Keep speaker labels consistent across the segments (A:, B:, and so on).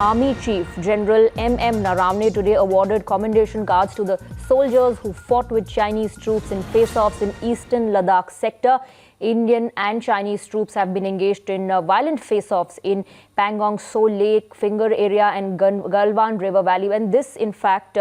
A: Army Chief General MM Naravane today awarded commendation cards to the soldiers who fought with Chinese troops in face-offs in eastern Ladakh sector. Indian and Chinese troops have been engaged in violent face-offs in Pangong So Lake, Finger area and Galwan River Valley. And this, in fact,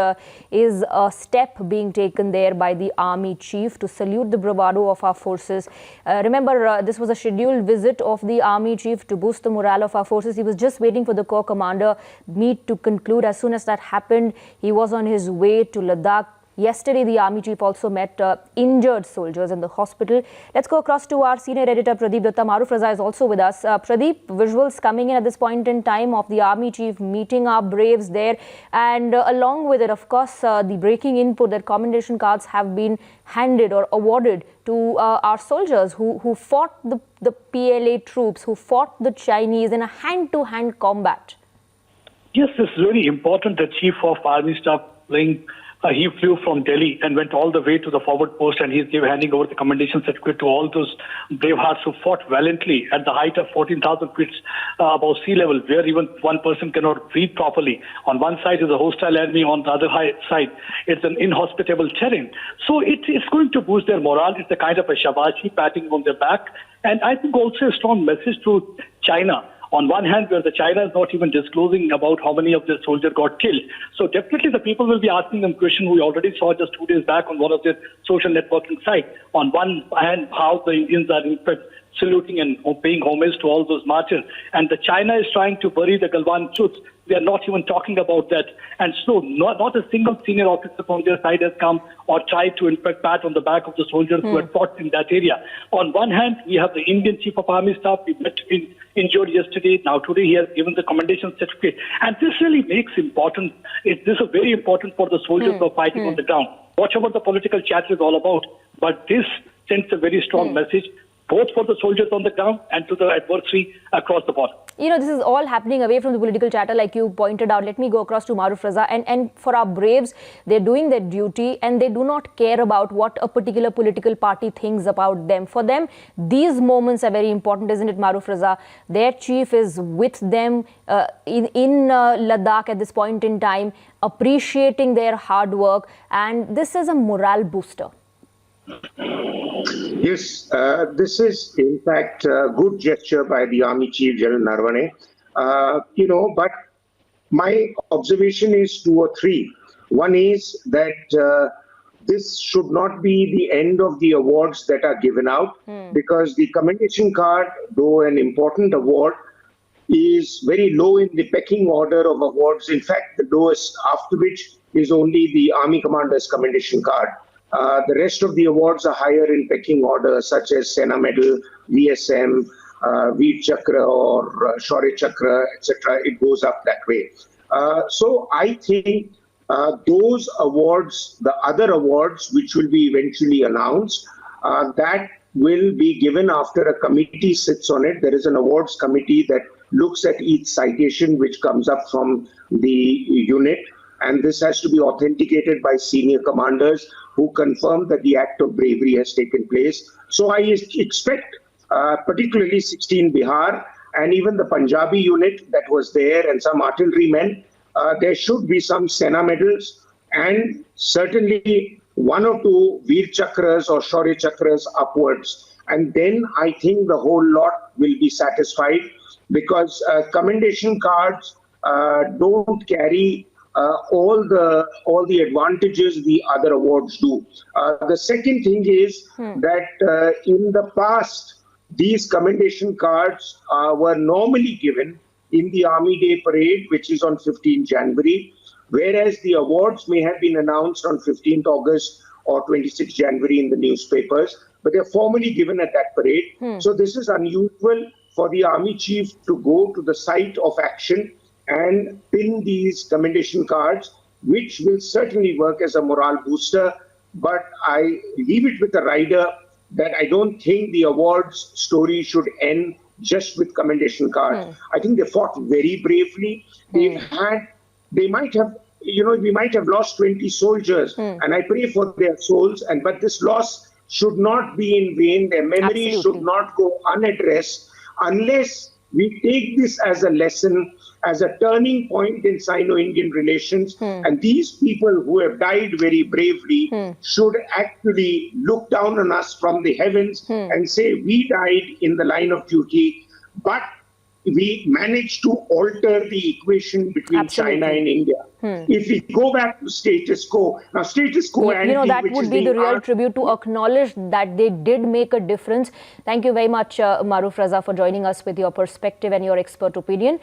A: is a step being taken there by the Army Chief to salute the bravado of our forces. Remember, this was a scheduled visit of the Army Chief to boost the morale of our forces. He was just waiting for the Corps Commander meet to conclude. As soon as that happened, he was on his way to Ladakh. Yesterday, the Army Chief also met injured soldiers in the hospital. Let's go across to our senior editor, Pradeep Datta. Maruf Raza is also with us. Pradeep, visuals coming in at this point in time of the Army Chief meeting our braves there. And along with it, of course, the breaking input that commendation cards have been handed or awarded to our soldiers who fought the PLA troops, who fought the Chinese in a hand-to-hand combat.
B: Yes, it's very important. The Chief of Army Staff he flew from Delhi and went all the way to the forward post, and he's handing over the commendation certificate to all those brave hearts who fought valiantly at the height of 14,000 feet above sea level, where even one person cannot breathe properly. On one side is a hostile enemy, on the other side it's an inhospitable terrain. So it's going to boost their morale. It's a kind of a shabashi, patting on their back, and I think also a strong message to China. On one hand, where the China is not even disclosing about how many of their soldiers got killed. So definitely the people will be asking them questions we already saw just 2 days back on one of their social networking sites. On one hand, how the Indians are in fact saluting and paying homage to all those martyrs. And the China is trying to bury the Galwan truth. They are not even talking about that. And so not a single senior officer from their side has come or tried to, in fact, pat on the back of the soldiers who had fought in that area. On one hand, we have the Indian Chief of Army Staff. We met injured yesterday. Now today he has given the commendation certificate. And this really makes important. This is very important for the soldiers who are fighting on the ground. Whatever the political chatter is all about. But this sends a very strong message, both for the soldiers on the ground and to the adversary across the border.
A: You know, this is all happening away from the political chatter, like you pointed out. Let me go across to Maruf Raza. And for our braves, they're doing their duty and they do not care about what a particular political party thinks about them. For them, these moments are very important, isn't it, Maruf Raza? Their chief is with them in Ladakh at this point in time, appreciating their hard work. And this is a morale booster.
C: Yes, this is in fact a good gesture by the Army Chief General Naravane. But my observation is 2 or 3. One is that this should not be the end of the awards that are given out, because the commendation card, though an important award, is very low in the pecking order of awards. In fact, the lowest after which is only the Army Commander's commendation card. The rest of the awards are higher in pecking order, such as Sena Medal, VSM, Veer Chakra or Shaurya Chakra, etc. It goes up that way. So I think those awards, the other awards, which will be eventually announced, that will be given after a committee sits on it. There is an awards committee that looks at each citation which comes up from the unit. And this has to be authenticated by senior commanders who confirm that the act of bravery has taken place. So I expect particularly 16 Bihar and even the Punjabi unit that was there and some artillerymen, there should be some Sena medals and certainly 1 or 2 Veer Chakras or Shaurya Chakras upwards. And then I think the whole lot will be satisfied, because commendation cards don't carry all the advantages the other awards do. The second thing is that in the past, these commendation cards were normally given in the Army Day Parade, which is on 15 January, whereas the awards may have been announced on 15th August or 26 January in the newspapers, but they're formally given at that parade. So this is unusual for the Army Chief to go to the site of action and pin these commendation cards, which will certainly work as a morale booster. But I leave it with the rider that I don't think the awards story should end just with commendation cards. I think they fought very bravely. We might have lost 20 soldiers, and I pray for their souls. But this loss should not be in vain. Their memory should not go unaddressed unless we take this as a lesson, as a turning point in Sino-Indian relations. And these people who have died very bravely should actually look down on us from the heavens and say, we died in the line of duty, but we managed to alter the equation between China and India. If we go back to status quo, now status quo,
A: that would be the real tribute to acknowledge that they did make a difference. Thank you very much, Maruf Raza, for joining us with your perspective and your expert opinion.